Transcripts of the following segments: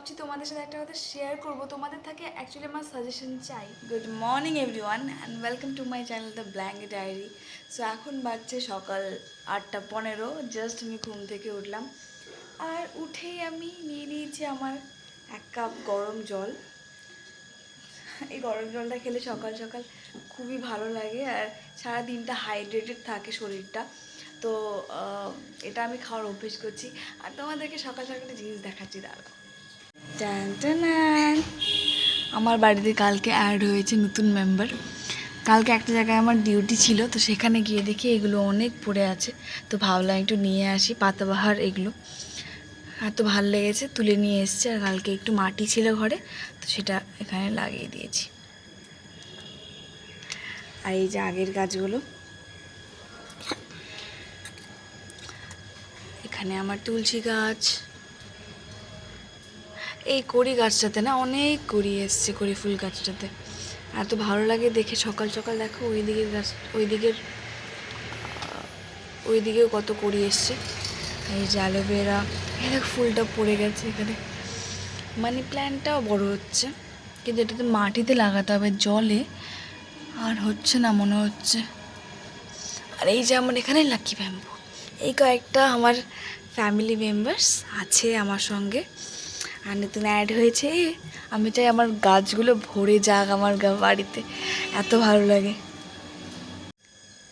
ভাবছি তোমাদের সাথে একটা কথা শেয়ার করবো, তোমাদের থেকে অ্যাকচুয়ালি আমার সাজেশন চাই। Good morning everyone and welcome to my channel the blanket diary. So এখন বাজছে সকাল 8:15, জাস্ট আমি ঘুম থেকে উঠলাম। আর উঠেই আমি নিয়ে নিয়েছি আমার 1 কাপ গরম জল। এই গরম জলটা খেলে সকাল সকাল খুবই ভালো লাগে আর সারা দিনটা হাইড্রেটেড থাকে শরীরটা। তো এটা আমি খাওয়ার অভ্যেস করছি। আর তোমাদেরকে সকাল সকাল একটা জিনিস দেখাচ্ছি, দাঁড়াও। টান টান, আমার বাড়িতে কালকে অ্যাড হয়েছে নতুন মেম্বার। কালকে একটা জায়গায় আমার ডিউটি ছিল, তো সেখানে গিয়ে দেখি এগুলো অনেক পড়ে আছে। তো ভাবলাম একটু নিয়ে আসি, পাতাবাহার এগুলো এত ভালো লেগেছে, তুলে নিয়ে এসছে। আর কালকে একটু মাটি ছিল ঘরে, তো সেটা এখানে লাগিয়ে দিয়েছি। আর এই যে আগের গাছগুলো, এখানে আমার তুলসী গাছ, এই কড়ি গাছটাতে না অনেক কড়ি এসছে, কড়ি ফুল গাছটাতে এত ভালো লাগে দেখে। সকাল সকাল দেখো ওই দিকের গাছ, ওই দিকেও কত কড়ি এসছে। এই যে অ্যালোভেরা, এই দেখ ফুলটা পড়ে গেছে এখানে। মানি প্ল্যান্টটাও বড় হচ্ছে, কিন্তু এটাতে মাটিতে লাগাতে হবে, জলে আর হচ্ছে না মনে হচ্ছে। আর এই যে আমার এখানে লাকি ব্যাম্বু, এই কয়েকটা আমার ফ্যামিলি মেম্বার্স আছে আমার সঙ্গে আর নতুন অ্যাড হয়েছে। আমি চাই আমার গাছগুলো ভরে যাক আমার বাড়িতে, এত ভালো লাগে।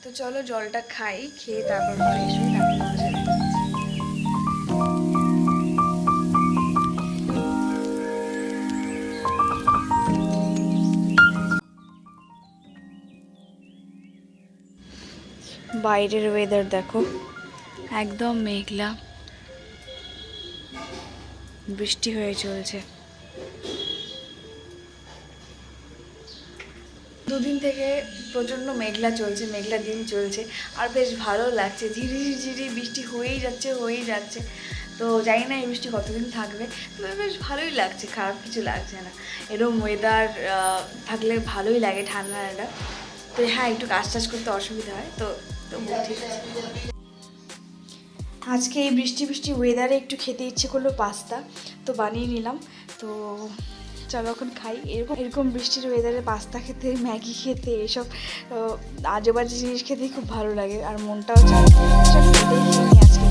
তো চলো জলটা খাই, খেয়ে তারপর ফ্রেশ হই, তারপর তোমাদের সাথে দেখা হচ্ছে। বাইরের ওয়েদার দেখো, একদম মেঘলা, বৃষ্টি হয়ে চলছে। দুদিন থেকে প্রচণ্ড মেঘলা চলছে, মেঘলা দিন চলছে আর বেশ ভালো লাগছে। ঝিরি ঝিরি বৃষ্টি হয়েই যাচ্ছে। তো জানি না এই বৃষ্টি কতদিন থাকবে, তবে বেশ ভালোই লাগছে, খারাপ কিছু লাগছে না। এরকম ওয়েদার থাকলে ভালোই লাগে, ঠান্ডা ঠান্ডা। তো হ্যাঁ, একটু কাজ টাজ করতে অসুবিধা হয়, তো ঠিক আছে। আজকে এই বৃষ্টি ওয়েদারে একটু খেতে ইচ্ছে করলো পাস্তা, তো বানিয়ে নিলাম। তো চলো এখন খাই। এরকম বৃষ্টির ওয়েদারে পাস্তা খেতে, ম্যাগি খেতে, এসব আজে বাজে জিনিস খেতেই খুব ভালো লাগে আর মনটাও চায় এসব খেতেই খেয়ে নিই আজকে।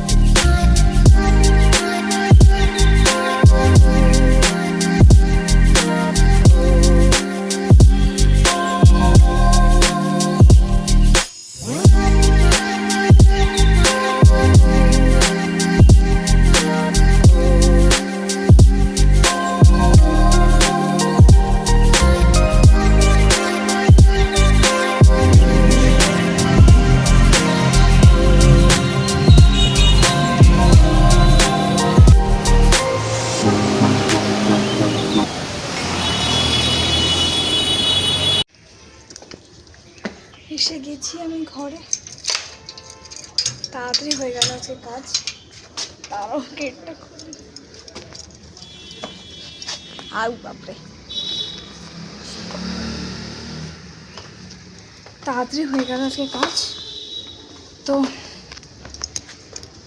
এসে গেছি আমি ঘরে, তাড়াতাড়ি হয়ে গেল আজকে কাজ। তারও গেটটা খুলে, আউ বাপরে, তাড়াতাড়ি হয়ে গেল আজকে কাজ। তো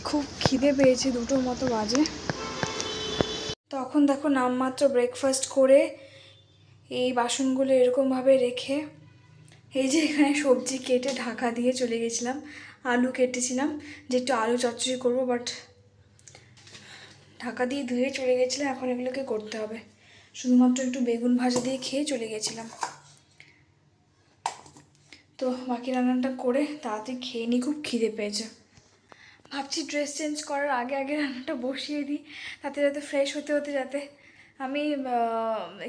খুব খিদে পেয়েছে, 2টোর মতো বাজে। তখন দেখো নামমাত্র ব্রেকফাস্ট করে এই বাসনগুলো এরকমভাবে রেখে, এই যে এখানে সবজি কেটে ঢাকা দিয়ে চলে গেছিলাম। আলু কেটেছিলাম যে একটু আলু চচ্চড়ি করবো, বাট ঢাকা দিয়ে ধুয়ে চলে গেছিলাম। এখন এগুলোকে করতে হবে, শুধুমাত্র একটু বেগুন ভাজা দিয়ে খেয়ে চলে গেছিলাম। তো বাকি রান্নাটা করে তাড়াতাড়ি খেয়ে নিই, খুব খিদে পেয়েছে। ভাবছি ড্রেস চেঞ্জ করার আগে রান্নাটা বসিয়ে দিই, যাতে ফ্রেশ হতে যাতে আমি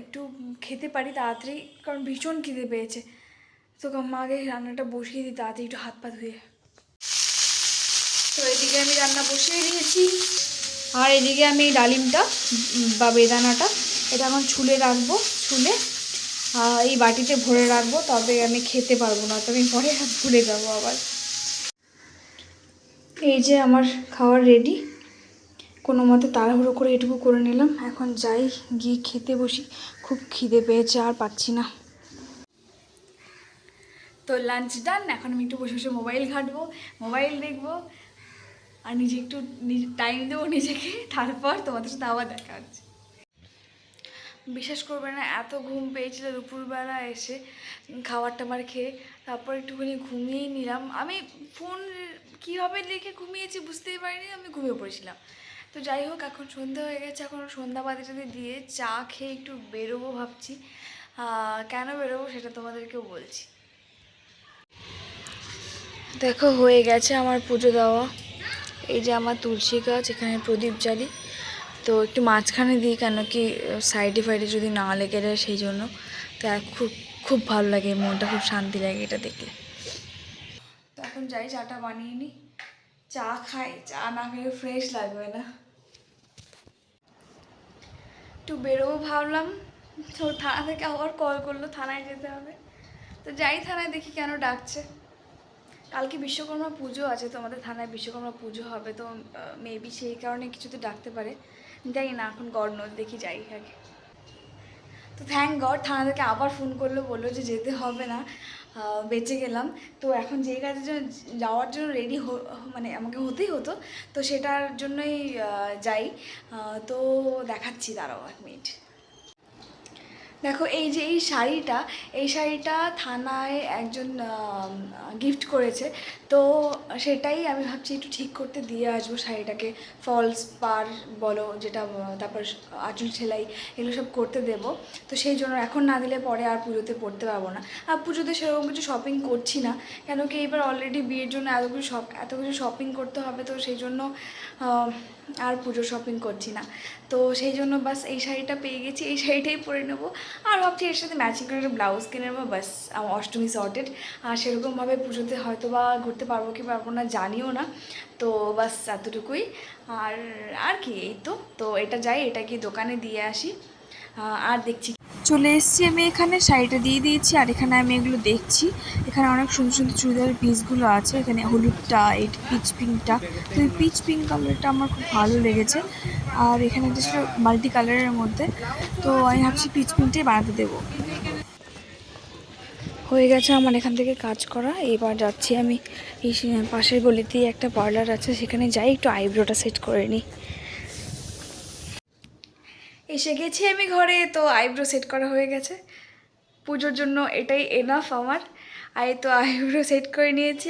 একটু খেতে পারি তাড়াতাড়ি, কারণ ভীষণ খিদে পেয়েছে। তো আগে রান্নাটা বসিয়ে দিই তাড়াতাড়ি, একটু হাত পা ধুয়ে। তো এদিকে আমি রান্না বসিয়ে দিয়েছি, আর এদিকে আমি ডালিমটা বা বেদানাটা এটা এখন ছুলে রাখবো, ছুলে এই বাটিতে ভরে রাখবো, তবে আমি খেতে পারবো না, তবে পরে ভুলে যাবো আবার। এই যে আমার খাওয়ার রেডি, কোনো মতে তাড়াহুড়ো করে এটুকু করে নিলাম। এখন যাই, গিয়ে খেতে বসি, খুব খিদে পেয়েছে, আর পাচ্ছি না। তো লাঞ্চ ডান, এখন আমি একটু বসে বসে মোবাইল ঘাঁটবো, মোবাইল দেখবো আর একটু টাইম দেবো নিজেকে, তারপর তোমাদের সাথে আবার দেখা হচ্ছে। বিশ্বাস করবে না, এত ঘুম পেয়েছিল দুপুরবেলা এসে খাবার টাবার খেয়ে, তারপর একটুখানি ঘুমিয়েই নিলাম। আমি ফোন কীভাবে রেখে ঘুমিয়েছি বুঝতেই পারিনি, আমি ঘুমিয়ে পড়েছিলাম। তো যাই হোক, এখন সন্ধ্যা হয়ে গেছে, এখন সন্ধ্যাবাতিটাতে দিয়ে চা খেয়ে একটু বেরোবো ভাবছি। কেন বেরোবো সেটা তোমাদেরকেও বলছি। দেখো, হয়ে গেছে আমার পুজো দেওয়া। এই যে আমার তুলসী গাছ, এখানে প্রদীপ জ্বালি। তো একটু মাঝখানে দিই, কেন কি সাইডে ফাইডে যদি না লেগে যায় সেই জন্য। তো খুব খুব ভালো লাগে, মনটা খুব শান্তি লাগে এটা দেখলে। তো এখন যাই, চাটা বানিয়ে নিই, চা খাই। চা না খেলে ফ্রেশ লাগবে না। একটু বেরোবো ভাবলাম, তো থানা থেকে আবার কল করলো, থানায় যেতে হবে। তো যাই থানায়, দেখি কেন ডাকছে। কালকে বিশ্বকর্মা পুজো আছে, তো আমাদের থানায় বিশ্বকর্মা পুজো হবে, তো মেবি সেই কারণে কিছুতে ডাকতে পারে, জানি না, এখন গড নোজ, দেখি যাই আগে। তো থ্যাংক গড, থানা থেকে আবার ফোন করলো, বললো যে যেতে হবে না, বেঁচে গেলাম। তো এখন যে কাজের জন্য যাওয়ার জন্য রেডি মানে আমাকে হতেই হতো, তো সেটার জন্যই যাই। তো দেখাচ্ছি, দাঁড়াও 1 মিনিট। দেখো, এই যে এই শাড়িটা থানায় একজন গিফট করেছে। তো সেটাই আমি ভাবছি একটু ঠিক করতে দিয়ে আসবো শাড়িটাকে। ফলস পার বলো যেটা, তারপর আঁচল সেলাই, এগুলো সব করতে দেব। তো সেই জন্য এখন না দিলে পরে আর পুজোতে পরতে পারবো না। আর পুজোতে সেরকম কিছু শপিং করছি না, কেন কি এবার অলরেডি বিয়ের জন্য এত কিছু শপিং করতে হবে, তো সেই জন্য আর পুজো শপিং করছি না। তো সেই জন্য বাস এই শাড়িটা পেয়ে গেছি, এই শাড়িটাই পরে নেবো। আর ভাবছি এর সাথে ম্যাচিং করে একটা ব্লাউজ কিনে নেবো, বাস আমার অষ্টমী সর্টেড। আর সেরকমভাবে পুজোতে হয়তো বা ঘুরতে পারবো কি পারবো না জানিও না। তো বাস এতটুকুই। আর আর কি, এই তো এটা যাই, এটা কি দোকানে দিয়ে আসি। আর দেখছি, চলে এসেছি আমি এখানে, শাড়িটা দিয়ে দিয়েছি। আর এখানে আমি এগুলো দেখছি, এখানে অনেক সুন্দর সুন্দর চুড়িদারের পিসগুলো আছে। এখানে হলুদটা, এই পিচ পিঙ্কটা, তো এই পিচ পিঙ্ক কালারটা আমার খুব ভালো লেগেছে। আর এখানে একটা মাল্টি কালারের মধ্যে, তো আমি ভাবছি পিচ পিঙ্কটাই বানাতে দেবো। হয়ে গেছে আমার এখান থেকে কাজ করা, এবার যাচ্ছি আমি এই পাশের গলিতেই একটা পার্লার আছে, সেখানে যাই একটু আইব্রোটা সেট করে নিই। এসে গেছি আমি ঘরে, তো আইব্রো সেট করা হয়ে গেছে। পুজোর জন্য এটাই এনাফ আমার। তো আইব্রো সেট করে নিয়েছি।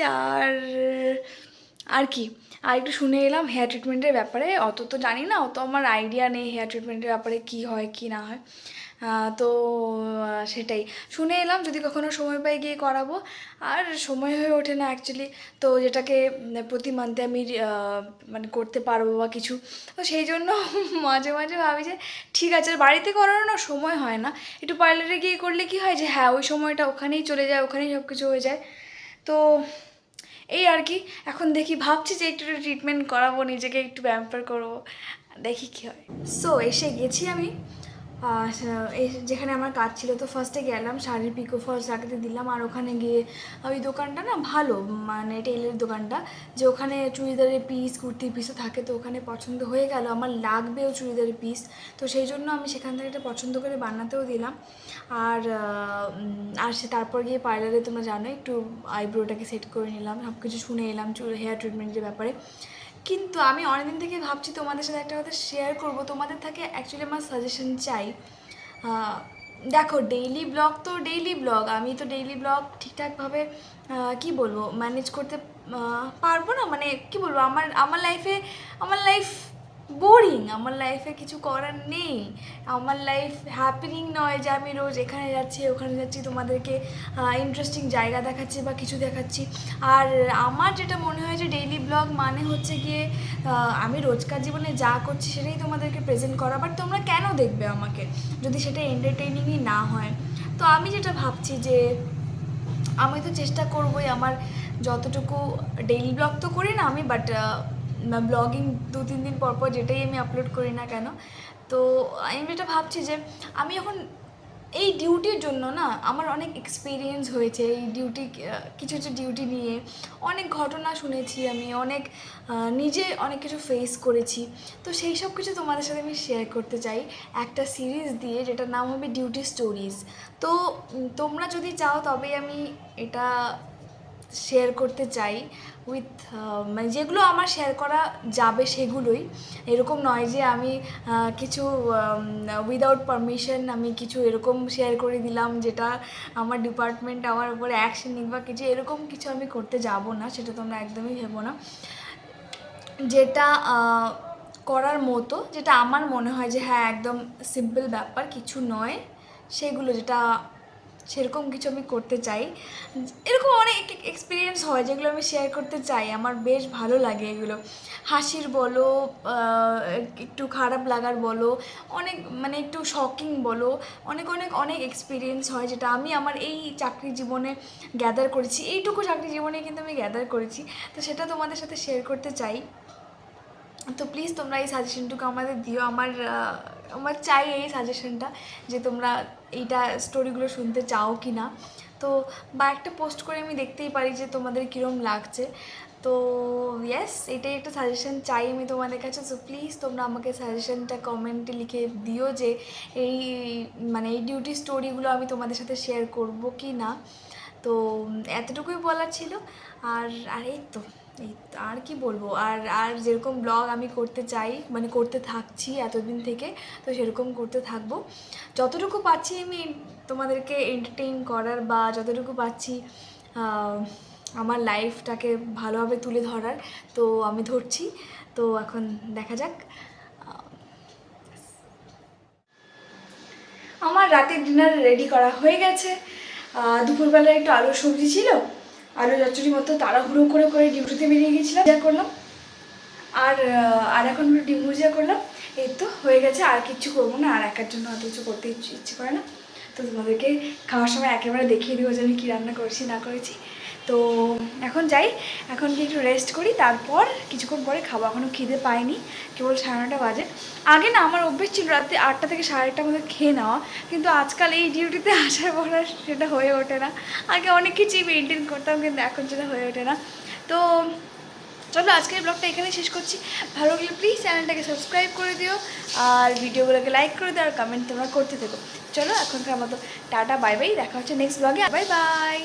আর কি, আর একটু শুনে এলাম হেয়ার ট্রিটমেন্টের ব্যাপারে। অত তো জানি না, অত আমার আইডিয়া নেই হেয়ার ট্রিটমেন্টের ব্যাপারে, কি হয় কি না হয়। তো সেটাই শুনে এলাম, যদি কখনো সময় পাই গিয়ে করাবো। আর সময় হয়ে ওঠে না অ্যাকচুয়ালি, তো যেটাকে প্রতি মান্থে আমি মানে করতে পারবো বা কিছু। তো সেই জন্য মাঝে মাঝে ভাবি যে ঠিক আছে, বাড়িতে করানো না সময় হয় না, একটু পার্লারে গিয়ে করলে কি হয় যে হ্যাঁ, ওই সময়টা ওখানেই চলে যায়, ওখানেই সব কিছু হয়ে যায়। তো এই আর কি, এখন দেখি, ভাবছি যে একটু ট্রিটমেন্ট করাবো, নিজেকে একটু প্যাম্পার করবো, দেখি কী হয়। সো এসে গেছি আমি এই যেখানে আমার কাজ ছিল। তো ফার্স্টে গেলাম, শাড়ির পিকো ফলস লাগাতে দিলাম। আর ওখানে গিয়ে ওই দোকানটা না ভালো, মানে টেইলের দোকানটা, যে ওখানে চুড়িদারের পিস, কুর্তির পিসও থাকে। তো ওখানে পছন্দ হয়ে গেল, আমার লাগবেও চুড়িদারের পিস। তো সেই জন্য আমি সেখান থেকে একটা পছন্দ করে বানাতেও দিলাম। আর সে তারপর গিয়ে পার্লারে, তোমরা জানো, একটু আইব্রোটাকে সেট করে নিলাম, সব কিছু শুনে এলাম হেয়ার ট্রিটমেন্টের ব্যাপারে। কিন্তু আমি অনেকদিন থেকে ভাবছি তোমাদের সাথে একটা কথা শেয়ার করব, তোমাদের থেকে অ্যাকচুয়ালি আমার সাজেশন চাই। দেখো, ডেইলি ব্লগ তো ডেইলি ব্লগ, আমি তো ডেইলি ব্লগ ঠিকঠাকভাবে কি বলবো ম্যানেজ করতে পারবো না। মানে কি বলবো, আমার লাইফ বোরিং, আমার লাইফে কিছু করার নেই, আমার লাইফ হ্যাপেনিং নয় যে আমি রোজ এখানে যাচ্ছি ওখানে যাচ্ছি, তোমাদেরকে ইন্টারেস্টিং জায়গা দেখাচ্ছি বা কিছু দেখাচ্ছি। আর আমার যেটা মনে হয় যে ডেইলি ব্লগ মানে হচ্ছে গিয়ে আমি রোজকার জীবনে যা করছি সেটাই তোমাদেরকে প্রেজেন্ট করা। বাট তোমরা কেন দেখবে আমাকে যদি সেটা এন্টারটেইনিংই না হয়? তো আমি যেটা ভাবছি যে আমি তো চেষ্টা করবোই, আমার যতটুকু ডেইলি ব্লগ তো করি না আমি, বাট ব্লগিং 2-3 দিন পর পর যেটাই আমি আপলোড করি না কেন, তো আমি যেটা ভাবছি যে আমি এখন এই ডিউটির জন্য না আমার অনেক এক্সপিরিয়েন্স হয়েছে, এই কিছু কিছু ডিউটি নিয়ে অনেক ঘটনা শুনেছি আমি, অনেক নিজে অনেক কিছু ফেস করেছি। তো সেই সব কিছু তোমাদের সাথে আমি শেয়ার করতে চাই একটা সিরিজ দিয়ে, যেটার নাম হবে ডিউটি স্টোরিজ। তো তোমরা যদি চাও তবে আমি এটা শেয়ার করতে চাই উইথ মানে যেগুলো আমার শেয়ার করা যাবে সেগুলোই, এরকম নয় যে আমি কিছু উইদাউট পারমিশন আমি কিছু এরকম শেয়ার করে দিলাম যেটা আমার ডিপার্টমেন্ট আমার উপরে অ্যাকশন নিক বা কিছু এরকম কিছু আমি করতে যাব না, সেটা তোমরা একদমই ভেবো না। যেটা করার মতো, যেটা আমার মনে হয় যে হ্যাঁ একদম সিম্পল ব্যাপার, কিছু নয়, সেগুলো যেটা সেরকম কিছু আমি করতে চাই। এরকম অনেক এক্সপিরিয়েন্স হয় যেগুলো আমি শেয়ার করতে চাই, আমার বেশ ভালো লাগে এগুলো, হাসির বলো, একটু খারাপ লাগার বলো, অনেক মানে একটু শকিং বলো, অনেক অনেক অনেক এক্সপিরিয়েন্স হয় যেটা আমি আমার এই চাকরি জীবনে গ্যাদার করেছি, এইটুকু চাকরি জীবনে কিন্তু আমি গ্যাদার করেছি, তো সেটা তোমাদের সাথে শেয়ার করতে চাই। তো প্লিজ তোমরা এই সাজেশনটুকু আমাদের দিও, আমার চাই এই সাজেশনটা যে তোমরা এইটা স্টোরিগুলো শুনতে চাও কি না। তো বা একটা পোস্ট করে আমি দেখতেই পারি যে তোমাদের কীরকম লাগছে। তো ইয়েস, এটাই একটা সাজেশন চাই আমি তোমাদের কাছে। সো প্লিজ তোমরা আমাকে সাজেশনটা কমেন্টে লিখে দিও যে এই মানে এই ডিউটি স্টোরিগুলো আমি তোমাদের সাথে শেয়ার করব কি না। তো এতটুকুই বলার ছিল। আর আর এই তো আর কি বলবো, আর আর যেরকম ব্লগ আমি করতে চাই মানে করতে থাকছি এতদিন থেকে, তো সেরকম করতে থাকবো। যতটুকু পাচ্ছি আমি তোমাদেরকে এন্টারটেইন করার বা যতটুকু পাচ্ছি আমার লাইফটাকে ভালোভাবে তুলে ধরার, তো আমি ধরছি। তো এখন দেখা যাক। আমার রাতের ডিনার রেডি করা হয়ে গেছে। দুপুরবেলায় একটু আলুর সবজি ছিল, আলু চচ্চড়ি মতো তাড়াহুড়ো করে করে ডিউটিতে বেরিয়ে গেছিলাম, যা করলাম। আর আর এখন ডিম ভুজিয়া করলাম, এই তো হয়ে গেছে। আর কিচ্ছু করবো না, আর একার জন্য অত কিছু করতে ইচ্ছে করে না। তো তোমাদেরকে খাওয়ার সময় একেবারে দেখিয়ে দেবো যে আমি কী রান্না করেছি না করেছি। তো এখন যাই, এখন কি একটু রেস্ট করি, তারপর কিছুক্ষণ পরে খাবো। এখনও খিদে পাইনি, কেবল 9:30 বাজে। আগে না আমার অভ্যেস ছিল রাতে 8টা থেকে 8:30 মধ্যে খেয়ে নেওয়া, কিন্তু আজকাল এই ডিউটিতে আসার পর আর সেটা হয়ে ওঠে না। আগে অনেক কিছুই মেনটেন করতাম, কিন্তু এখন সেটা হয়ে ওঠে না। তো চলো আজকের ব্লগটা এখানেই শেষ করছি। ভালো লাগলে প্লিজ চ্যানেলটাকে সাবস্ক্রাইব করে দিও, আর ভিডিওগুলোকে লাইক করে দিও, আর কমেন্ট তোমরা করতে থেকো। চলো এখনকার মতো টাটা, বাই বাই, দেখা হচ্ছে নেক্সট ব্লগে। Bye bye.